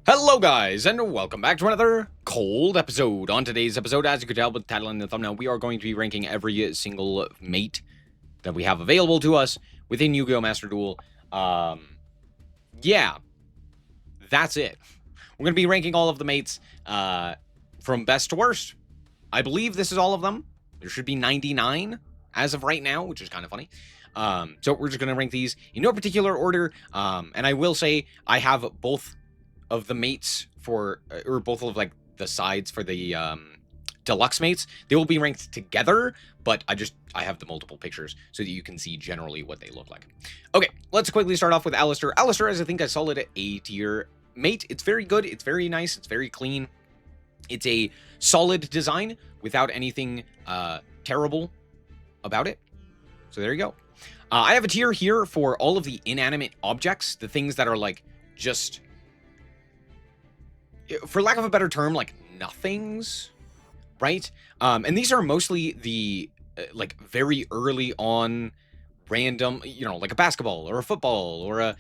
Hello guys, and welcome back to another cold episode. On today's episode, as you could tell with the title and the thumbnail, we are going to be ranking every single mate that we have available to us within Yu-Gi-Oh! Master Duel. Yeah, that's it. We're going to be ranking all of the mates from best to worst. I believe this is all of them. There should be 99 as of right now, which is kind of funny. So we're just going to rank these in no particular order. And I will say I have both of the mates for, or both of like the sides for the deluxe mates. They will be ranked together, but I have the multiple pictures so that you can see generally what they look like. Okay, let's quickly start off with Alistair. Alistair is, I think, a solid A tier mate. It's very good. It's very nice. It's very clean. It's a solid design without anything terrible about it. So there you go. I have a tier here for all of the inanimate objects, the things that are like just, for lack of a better term, like nothings, right? And these are mostly the like very early on random, like a basketball or a football or a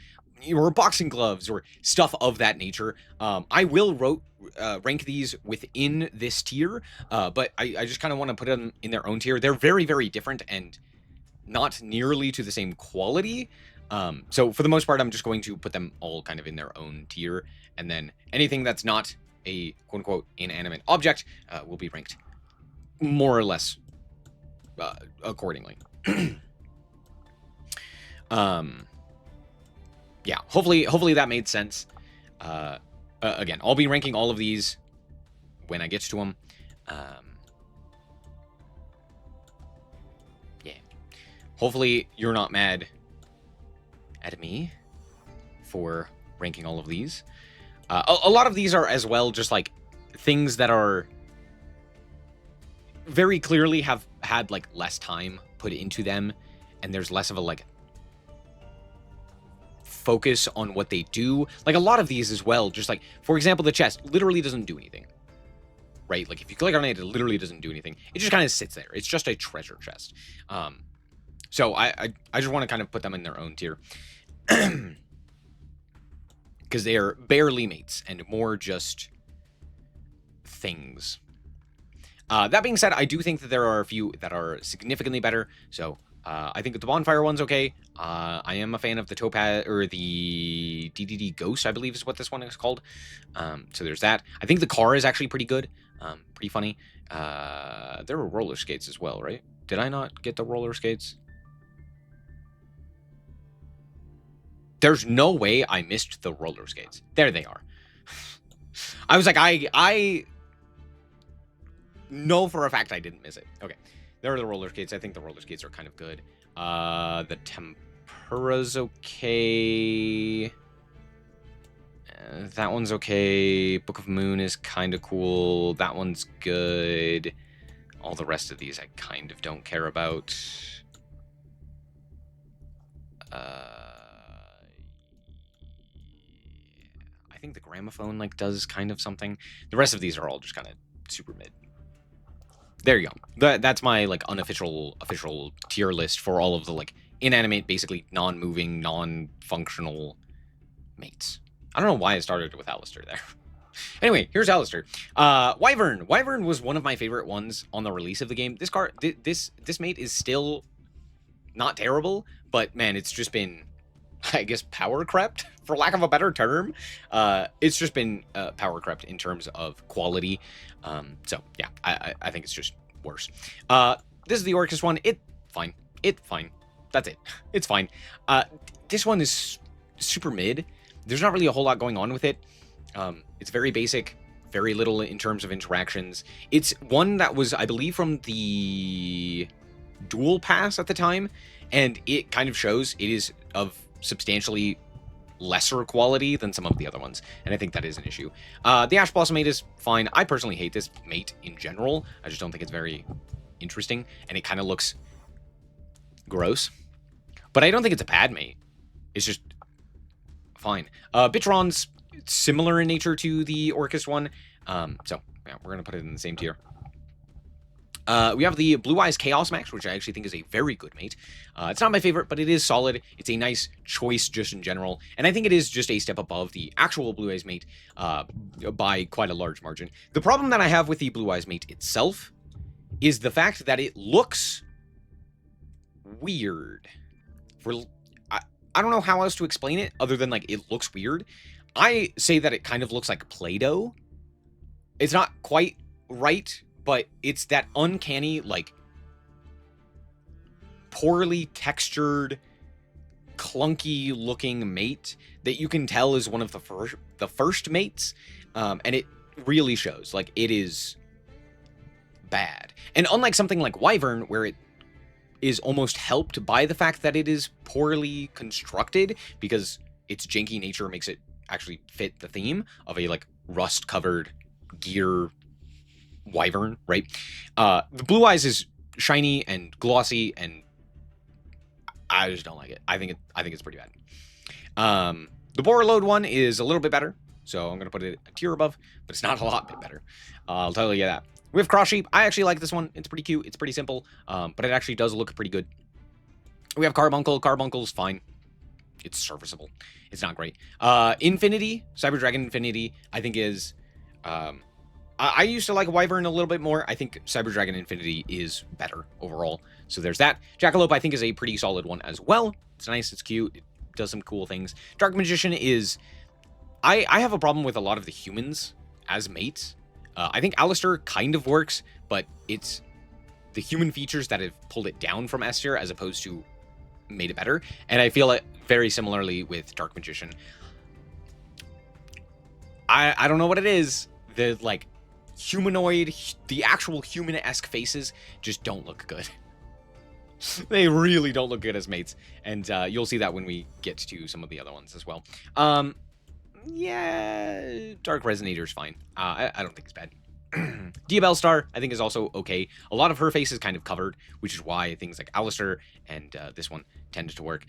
boxing gloves or stuff of that nature. I will rank these within this tier, but I just kind of want to put them in their own tier. They're very, very different and not nearly to the same quality. So for the most part, I'm just going to put them all kind of in their own tier, and then anything that's not a quote-unquote inanimate object will be ranked more or less accordingly. Yeah, hopefully that made sense. Again, I'll be ranking all of these when I get to them. Yeah. Hopefully you're not mad at me for ranking all of these. A lot of these are as well just like things that are very clearly have had like less time put into them, and there's less of a like focus on what they do. Like a lot of these as well, just like, for example, the chest literally doesn't do anything, right? Like if you click on it, it literally doesn't do anything. It just kind of sits there. It's just a treasure chest. So I just want to kind of put them in their own tier. Because they are barely mates and more just things. That being said, I do think that there are a few that are significantly better. So I think the bonfire one's okay. I am a fan of the Topaz, or the DDD Ghost, I believe is what this one is called. So there's that. I think the car is actually pretty good. Pretty funny. There were roller skates as well, right? Did I not get the roller skates? There's no way I missed the roller skates. There they are. I was like, I know for a fact I didn't miss it. Okay. There are the roller skates. I think the roller skates are kind of good. The tempura's okay. That one's okay. Book of Moon is kind of cool. That one's good. All the rest of these I kind of don't care about. I think the gramophone like does kind of something. The rest of these are all just kind of super mid. There you go. That's my like official tier list for all of the like inanimate, basically non-moving, non-functional mates. I don't know why I started with Alistair there. Anyway, here's Alistair. Wyvern. Wyvern was one of my favorite ones on the release of the game. This card, this mate is still not terrible, but man, it's just been, I guess, power crept, for lack of a better term. It's just been power crept in terms of quality. So yeah, I think it's just worse. This is the Orcus one. Fine. That's it. It's fine. This one is super mid. There's not really a whole lot going on with it. It's very basic, very little in terms of interactions. It's one that was, I believe, from the Duel Pass at the time, and it kind of shows it is of substantially lesser quality than some of the other ones, and I think that is an issue. The Ash Blossom mate is fine. I personally hate this mate in general. I just don't think it's very interesting, and it kind of looks gross. But I don't think it's a bad mate. It's just fine. Bitron's similar in nature to the Orcus one, so yeah, we're gonna put it in the same tier. We have the Blue Eyes Chaos Max, which I actually think is a very good mate. It's not my favorite, but it is solid. It's a nice choice just in general, and I think it is just a step above the actual Blue Eyes mate by quite a large margin. The problem that I have with the Blue Eyes mate itself is the fact that it looks weird. I don't know how else to explain it other than, like, it looks weird. I say that it kind of looks like Play-Doh. It's not quite right, but it's that uncanny, like, poorly textured, clunky-looking mate that you can tell is one of the first mates, and it really shows. Like, it is bad. And unlike something like Wyvern, where it is almost helped by the fact that it is poorly constructed, because its janky nature makes it actually fit the theme of a, like, rust-covered gear Wyvern, right? The Blue Eyes is shiny and glossy, and I just don't like it. I think it's pretty bad. The Borreload one is a little bit better, so I'm gonna put it a tier above, but it's not a lot bit better. I'll tell you that. We have Cross Sheep. I actually like this one. It's pretty cute. It's pretty simple, but it actually does look pretty good. We have Carbuncle. Carbuncle's fine. It's serviceable. It's not great. Infinity, Cyber Dragon Infinity, I think is... I used to like Wyvern a little bit more. I think Cyber Dragon Infinity is better overall. So there's that. Jackalope, I think, is a pretty solid one as well. It's nice. It's cute. It does some cool things. Dark Magician is... I have a problem with a lot of the humans as mates. I think Alistair kind of works, but it's the human features that have pulled it down from S tier as opposed to made it better. And I feel it very similarly with Dark Magician. I don't know what it is. The, like, humanoid, the actual human-esque faces just don't look good. They really don't look good as mates. And you'll see that when we get to some of the other ones as well. Yeah, Dark Resonator's fine. I don't think it's bad. Diabell Star, I think, is also okay. A lot of her face is kind of covered, which is why things like Alistair and this one tended to work.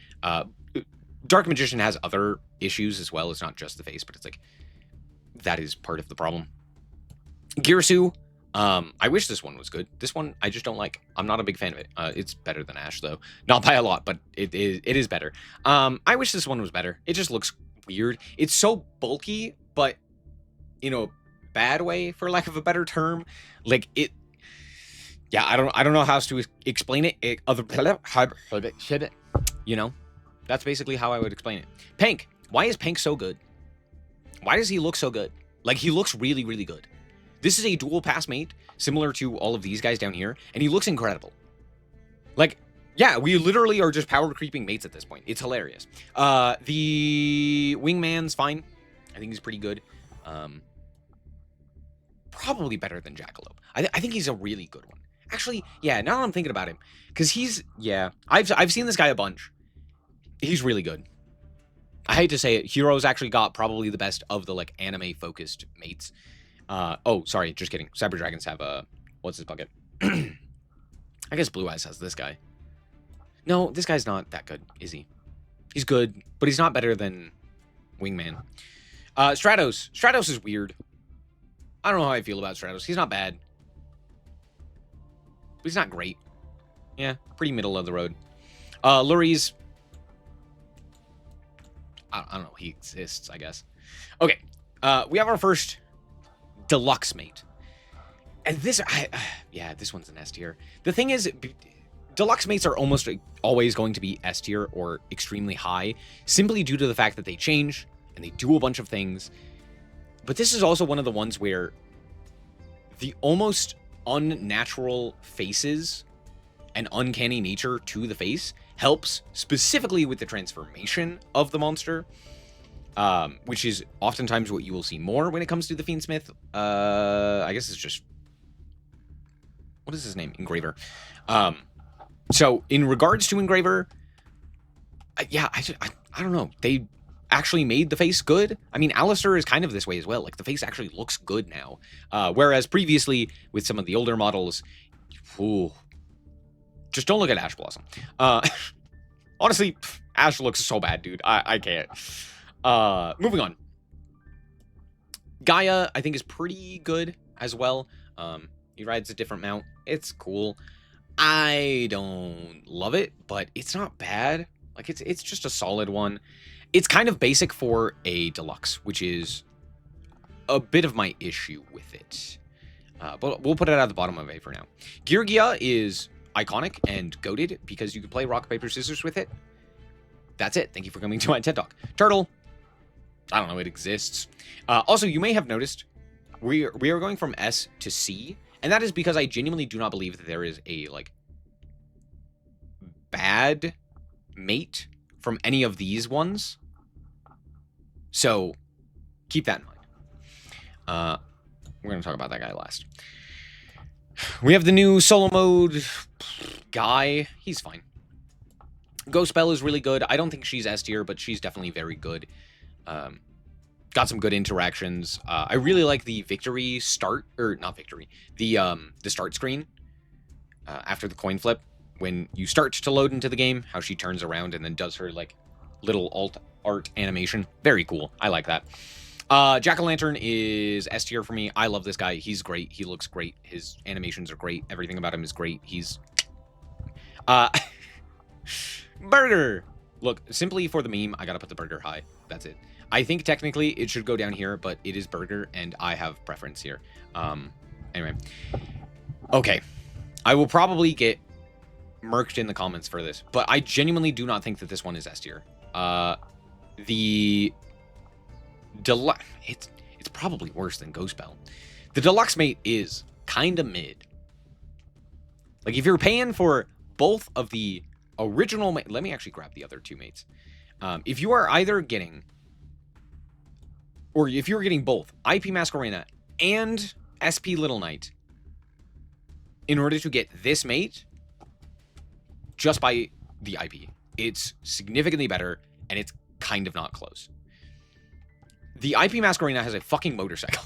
Dark Magician has other issues as well. It's not just the face, but it's like, that is part of the problem. Girsu, I wish this one was good. This one, I just don't like. I'm not a big fan of it. It's better than Ash, though. Not by a lot, but it is better. I wish this one was better. It just looks weird. It's so bulky, but in a bad way, for lack of a better term. Like, it... Yeah, I don't know how else to explain it. You know? That's basically how I would explain it. Pank. Why is Pank so good? Why does he look so good? Like, he looks really, really good. This is a dual pass mate, similar to all of these guys down here, and he looks incredible. Like, yeah, we literally are just power creeping mates at this point. It's hilarious. The Wingman's fine. I think he's pretty good. Probably better than Jackalope. I think he's a really good one. Actually, yeah, now that I'm thinking about him, because he's, yeah, I've seen this guy a bunch. He's really good. I hate to say it, Heroes actually got probably the best of the, like, anime-focused mates. Oh, sorry, just kidding. Cyber Dragons have, what's his bucket? I guess Blue Eyes has this guy. No, this guy's not that good, is he? He's good, but he's not better than Wingman. Stratos. Stratos is weird. I don't know how I feel about Stratos. He's not bad. But he's not great. Yeah, pretty middle of the road. Luries. I don't know. He exists, I guess. Okay. We have our first Deluxe mate. And this... yeah, this one's an S tier. The thing is, Deluxe mates are almost always going to be S tier or extremely high, simply due to the fact that they change, and they do a bunch of things. But this is also one of the ones where the almost unnatural faces and uncanny nature to the face helps, specifically with the transformation of the monster, which is oftentimes what you will see more when it comes to the Fiendsmith. I guess it's just... What is his name? Engraver. So, in regards to Engraver, yeah, I don't know. They actually made the face good. I mean, Alistair is kind of this way as well. Like, the face actually looks good now. Whereas previously, with some of the older models, ooh, just don't look at Ash Blossom. Honestly, Ash looks so bad, dude. I can't. Moving on. Gaia, I think, is pretty good as well. He rides a different mount. It's cool. I don't love it, but it's not bad. Like, it's just a solid one. It's kind of basic for a deluxe, which is a bit of my issue with it. But we'll put it at the bottom of A for now. Geargia is iconic and goated because you can play rock, paper, scissors with it. That's it. Thank you for coming to my TED Talk. Turtle. I don't know. It exists. Also, you may have noticed we are going from S to C. And that is because I genuinely do not believe that there is a, like, bad mate from any of these ones. So, keep that in mind. We're going to talk about that guy last. We have the new solo mode guy. He's fine. Ghost Bell is really good. I don't think she's S tier, but she's definitely very good. Got some good interactions. I really like the victory start, or not victory, the start screen after the coin flip. When you start to load into the game, how she turns around and then does her, like, little alt art animation. Very cool. I like that. Jack-o'-lantern is S tier for me. I love this guy. He's great. He looks great. His animations are great. Everything about him is great. He's... Burger! Look, simply for the meme, I gotta put the burger high. That's it. I think technically it should go down here, but it is burger, and I have preference here. Anyway. Okay. I will probably get murked in the comments for this, but I genuinely do not think that this one is S tier. The Deluxe... It's probably worse than Ghost Bell. The Deluxe mate is kinda mid. Like, if you're paying for both of the original... Let me actually grab the other two mates. If you are either getting... Or if you're getting both IP Masquerena and SP Little Knight in order to get this mate, just by the IP, it's significantly better, and it's kind of not close. The IP Masquerena has a fucking motorcycle.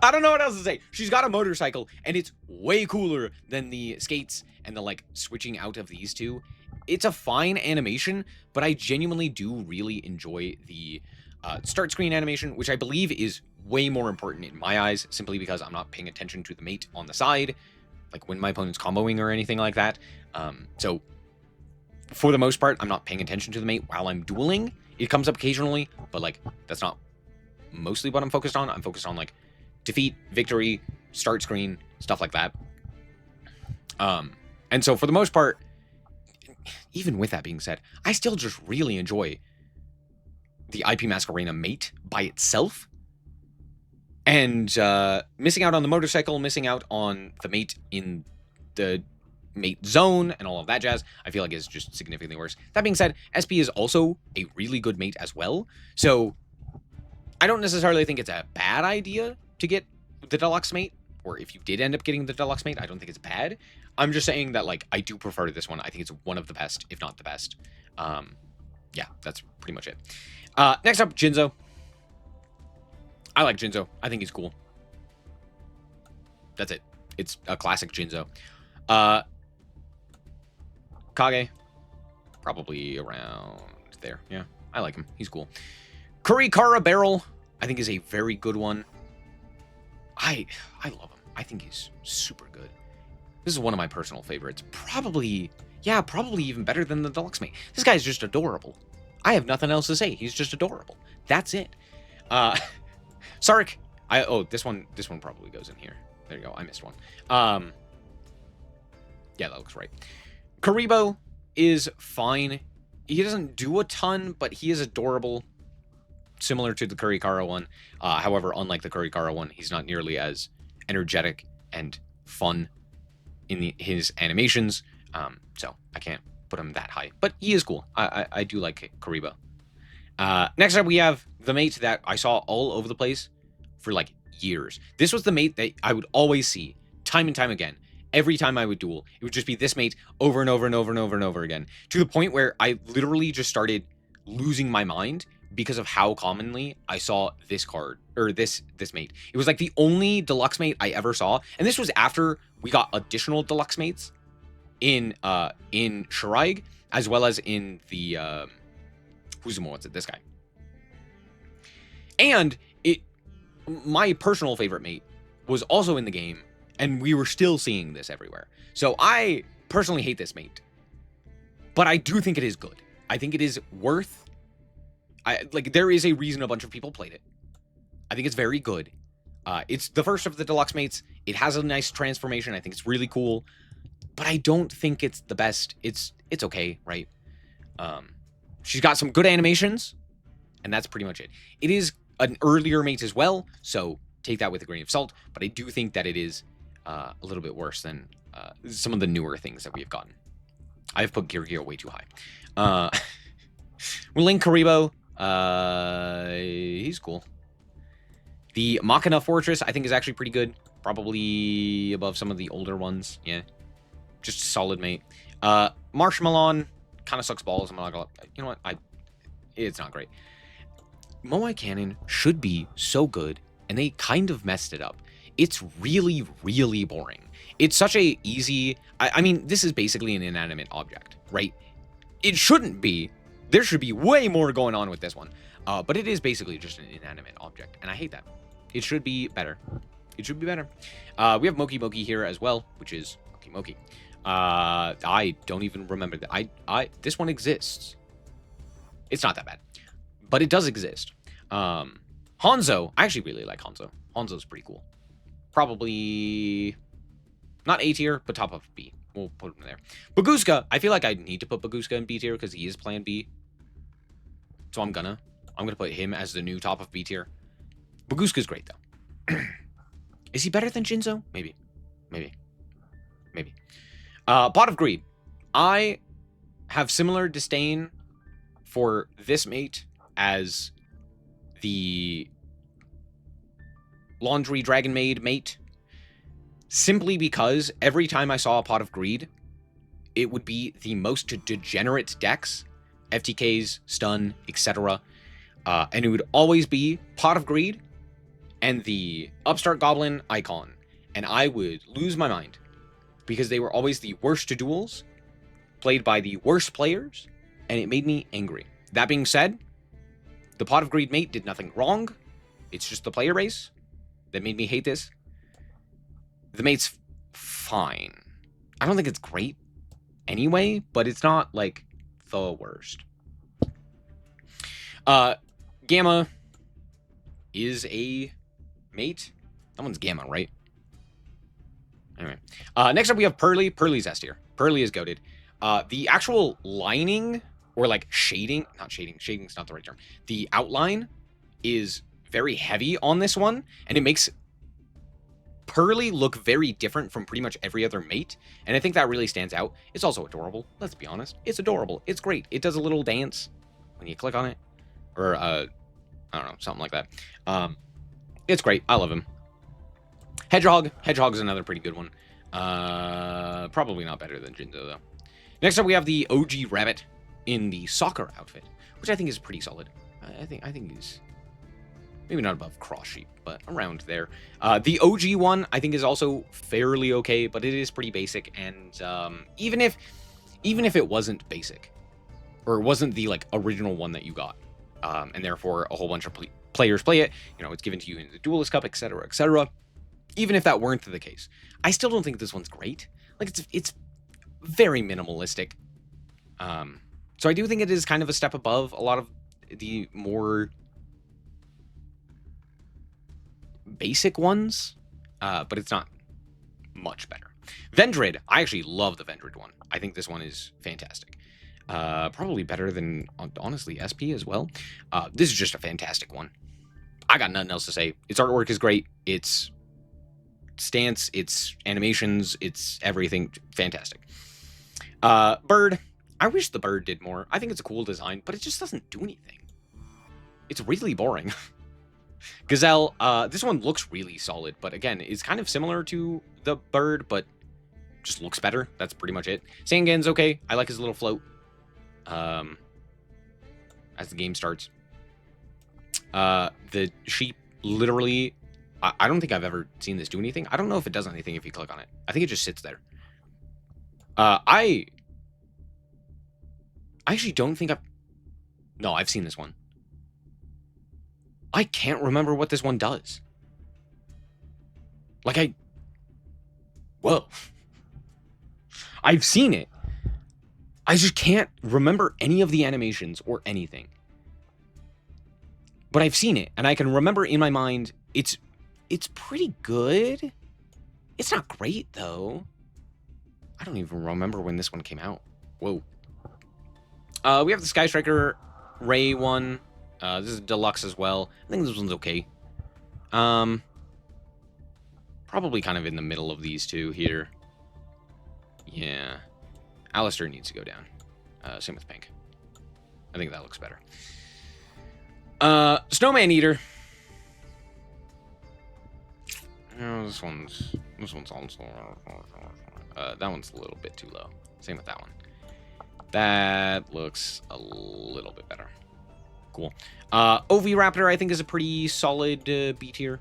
I don't know what else to say. She's got a motorcycle, and it's way cooler than the skates and the, like, switching out of these two. It's a fine animation, but I genuinely do really enjoy the start screen animation, which I believe is way more important in my eyes, simply because I'm not paying attention to the mate on the side, like when my opponent's comboing or anything like that. So, for the most part, I'm not paying attention to the mate while I'm dueling. It comes up occasionally, but, like, that's not mostly what I'm focused on. I'm focused on, like, defeat, victory, start screen, stuff like that. And so, for the most part, even with that being said, I still just really enjoy the IP Masquerena mate by itself. And missing out on the motorcycle, missing out on the mate in the mate zone, and all of that jazz, I feel like is just significantly worse. That being said, SP is also a really good mate as well. So, I don't necessarily think it's a bad idea to get the Deluxe mate. Or if you did end up getting the Deluxe mate, I don't think it's bad. I'm just saying that, like, I do prefer this one. I think it's one of the best, if not the best. Yeah, that's pretty much it. Next up, Jinzo. I like Jinzo. I think he's cool. That's it. It's a classic Jinzo. Kage. Probably around there. Yeah, I like him. He's cool. Kurikara Barrel, I think, is a very good one. I love him. I think he's super good. This is one of my personal favorites. Probably even better than the Deluxe mate. This guy's just adorable. I have nothing else to say. He's just adorable. That's it. Sark. This one probably goes in here. There you go. I missed one. Yeah, that looks right. Karibo is fine. He doesn't do a ton, but he is adorable. Similar to the Kurikara one. However, unlike the Kurikara one, he's not nearly as energetic and fun in his animations. So I can't put him that high. But he is cool. I do like Karibo. Next up, we have the mate that I saw all over the place for, like, years. This was the mate that I would always see time and time again. Every time I would duel, it would just be this mate over and over and over and over and over again. To the point where I literally just started losing my mind because of how commonly I saw this card, or this mate. It was like the only Deluxe mate I ever saw. And this was after we got additional Deluxe mates in Shiraig, as well as in the, who's the more, what's it, this guy. And my personal favorite mate was also in the game, And we were still seeing this everywhere. So I personally hate this mate. But I do think it is good. I think it is worth... there is a reason a bunch of people played it. I think it's very good. It's the first of the deluxe mates. It has a nice transformation. I think it's really cool. But I don't think it's the best. It's okay, right? She's got some good animations. And that's pretty much it. It is an earlier mate as well. So take that with a grain of salt. But I do think that it is a little bit worse than some of the newer things that we have gotten. I've put Gear way too high. Link Karibo. He's cool. The Machina Fortress, I think, is actually pretty good. Probably above some of the older ones. Yeah. Just a solid mate. Marshmallow kind of sucks balls. I'm not gonna... You know what? It's not great. Moai Cannon should be so good, and they kind of messed it up. It's really, really boring. It's such a easy... I mean, this is basically an inanimate object, right? It shouldn't be. There should be way more going on with this one. But it is basically just an inanimate object, and I hate that. It should be better. It should be better. We have Moki Moki here as well, which is Moki Moki. I don't even remember that. This one exists. It's not that bad, but it does exist. Hanzo, I actually really like Hanzo. Hanzo's pretty cool. Probably not A tier, but top of B. We'll put him there. Baguska, I feel like I need to put Baguska in B tier because he is plan B. So I'm gonna put him as the new top of B tier. Baguska's great though. Is he better than Jinzo? Maybe. Pot of Greed. I have similar disdain for this mate as the Laundry Dragon Maid mate. Simply because every time I saw a Pot of Greed, it would be the most degenerate decks, FTKs, stun, etc. And it would always be Pot of Greed and the Upstart Goblin icon. And I would lose my mind. Because they were always the worst duels, played by the worst players, and it made me angry. That being said, the Pot of Greed mate did nothing wrong. It's just the player base that made me hate this. The mate's fine. I don't think it's great anyway, but it's not, like, the worst. Gamma is a mate. That one's Gamma, right? Anyway. Next up, we have Pearly. Pearly's S tier. Pearly is goated. The actual lining, or, like, shading... Not shading. Shading's not the right term. The outline is very heavy on this one, and it makes Pearly look very different from pretty much every other mate, and I think that really stands out. It's also adorable. Let's be honest. It's adorable. It's great. It does a little dance when you click on it. Or, I don't know, something like that. It's great. I love him. Hedgehog. Hedgehog is another pretty good one. Probably not better than Jinzo, though. Next up, we have the OG Rabbit in the soccer outfit, which I think is pretty solid. I think he's maybe not above Cross Sheep, but around there. The OG one, I think, is also fairly okay, but it is pretty basic. And even if it wasn't basic, or wasn't the like original one that you got, and therefore a whole bunch of players play it, you know, it's given to you in the Duelist Cup, etc., etc. Even if that weren't the case, I still don't think this one's great. Like, it's very minimalistic. So I do think it is kind of a step above a lot of the more basic ones, but it's not much better. Vendrid, I actually love the Vendrid one. I think this one is fantastic. Probably better than, honestly, SP as well. This is just a fantastic one. I got nothing else to say. Its artwork is great. Its stance, its animations, its everything. Fantastic. Bird. I wish the bird did more. I think it's a cool design, but it just doesn't do anything. It's really boring. Gazelle. This one looks really solid, but again, it's kind of similar to the bird, but just looks better. That's pretty much it. Sangan's okay. I like his little float. As the game starts. The sheep, literally, I don't think I've ever seen this do anything. I don't know if it does anything if you click on it. I think it just sits there. I actually don't think No, I've seen this one. I can't remember what this one does. Like, whoa. I've seen it. I just can't remember any of the animations or anything. But I've seen it, and I can remember in my mind, it's pretty good. It's not great, though. I don't even remember when this one came out. Whoa. We have the Sky Striker Ray one. This is Deluxe as well. I think this one's okay. Probably kind of in the middle of these two here. Yeah. Alistair needs to go down. Same with Pink. I think that looks better. Snowman Eater. Oh, this one's also that one's a little bit too low. Same with that one. That looks a little bit better. Cool. Oviraptor, I think, is a pretty solid B tier.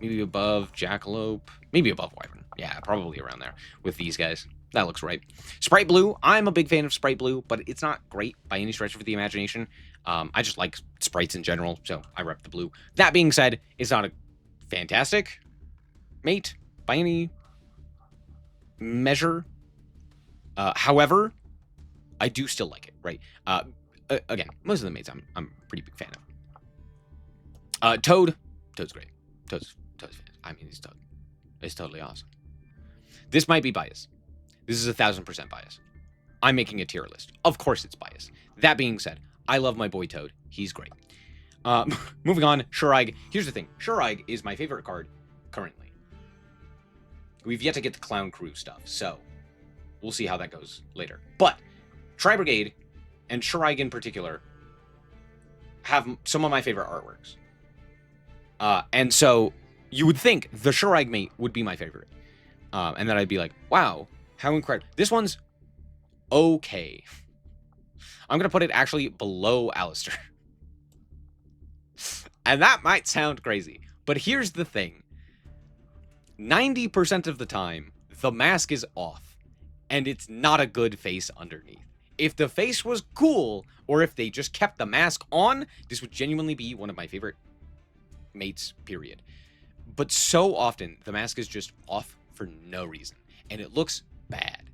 Maybe above Jackalope. Maybe above Wyvern. Yeah, probably around there with these guys. That looks right. Sprite Blue. I'm a big fan of Sprite Blue, but it's not great by any stretch of the imagination. I just like sprites in general, so I rep the blue. That being said, it's not a fantastic mate by any measure. However, I do still like it, right? Again, most of the mates I'm a pretty big fan of. Toad. Toad's great. Toad's I mean, he's Toad. It's totally awesome. This might be bias. This is 1000% bias. I'm making a tier list. Of course it's bias. That being said, I love my boy Toad. He's great. Moving on, Shuraig. Here's the thing. Shuraig is my favorite card currently. We've yet to get the Clown Crew stuff, so we'll see how that goes later. But Tri Brigade and Shuraig in particular have some of my favorite artworks. And so you would think the Shuraig mate would be my favorite. And then I'd be like, wow, how incredible. This one's okay. I'm going to put it actually below Alistair. And that might sound crazy. But here's the thing. 90% of the time, the mask is off. And it's not a good face underneath. If the face was cool, or if they just kept the mask on, this would genuinely be one of my favorite mates, period. But so often, the mask is just off for no reason. And it looks bad.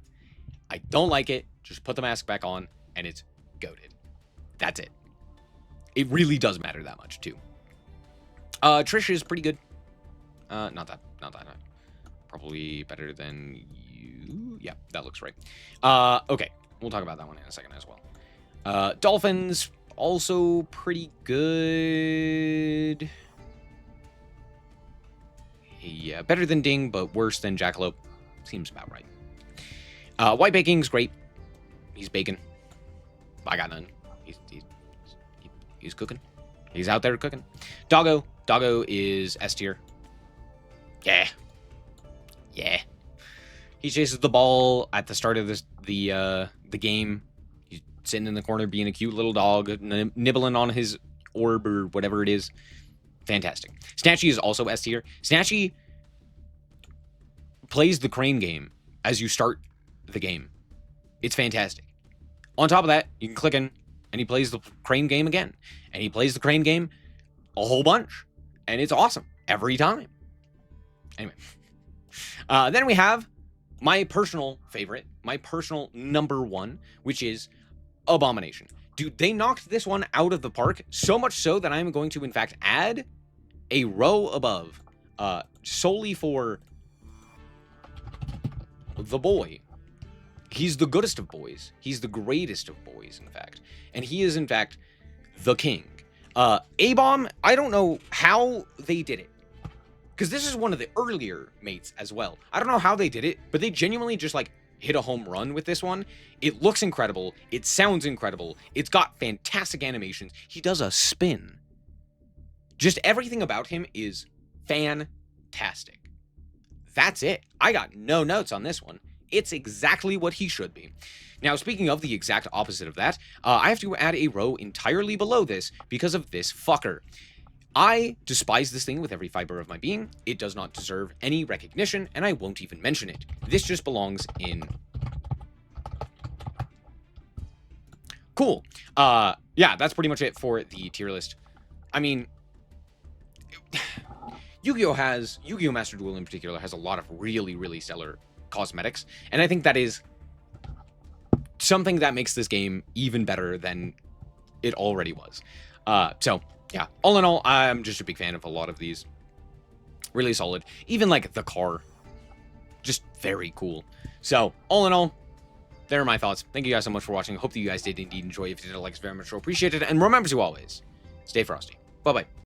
I don't like it. Just put the mask back on, and it's goated. That's it. It really does matter that much, too. Trish is pretty good. Not that. Probably better than you. Yeah, that looks right. Okay. We'll talk about that one in a second as well. Dolphins, also pretty good. Yeah, better than Ding, but worse than Jackalope. Seems about right. White Baking's great. He's baking. I got none. He's cooking. He's out there cooking. Doggo. Doggo is S tier. Yeah. He chases the ball at the start of the game. He's sitting in the corner being a cute little dog, nibbling on his orb or whatever it is. Fantastic. Snatchy is also S tier. Snatchy plays the crane game as you start the game. It's fantastic. On top of that, you can click in, and he plays the crane game again. And he plays the crane game a whole bunch. And it's awesome. Every time. Anyway. Then we have my personal favorite, my personal number one, which is Abomination. Dude, they knocked this one out of the park, so much so that I'm going to, in fact, add a row above, solely for the boy. He's the goodest of boys. He's the greatest of boys, in fact. And he is, in fact, the king. A-Bomb, I don't know how they did it. Because this is one of the earlier mates as well. I don't know how they did it, but they genuinely just, like, hit a home run with this one. It looks incredible. It sounds incredible. It's got fantastic animations. He does a spin. Just everything about him is fantastic. That's it. I got no notes on this one. It's exactly what he should be. Now, speaking of the exact opposite of that, I have to add a row entirely below this because of this fucker. I despise this thing with every fiber of my being. It does not deserve any recognition, and I won't even mention it. This just belongs in... Cool. Yeah, that's pretty much it for the tier list. I mean, Yu-Gi-Oh Master Duel in particular has a lot of really, really stellar cosmetics, and I think that is something that makes this game even better than it already was. So yeah, all in all, I'm just a big fan of a lot of these. Really solid. Even like the car, just very cool. So all in all, there are my thoughts. Thank you guys so much for watching. Hope that you guys did indeed enjoy. If you did, like, it's very much appreciated. And remember to always stay frosty. Bye bye.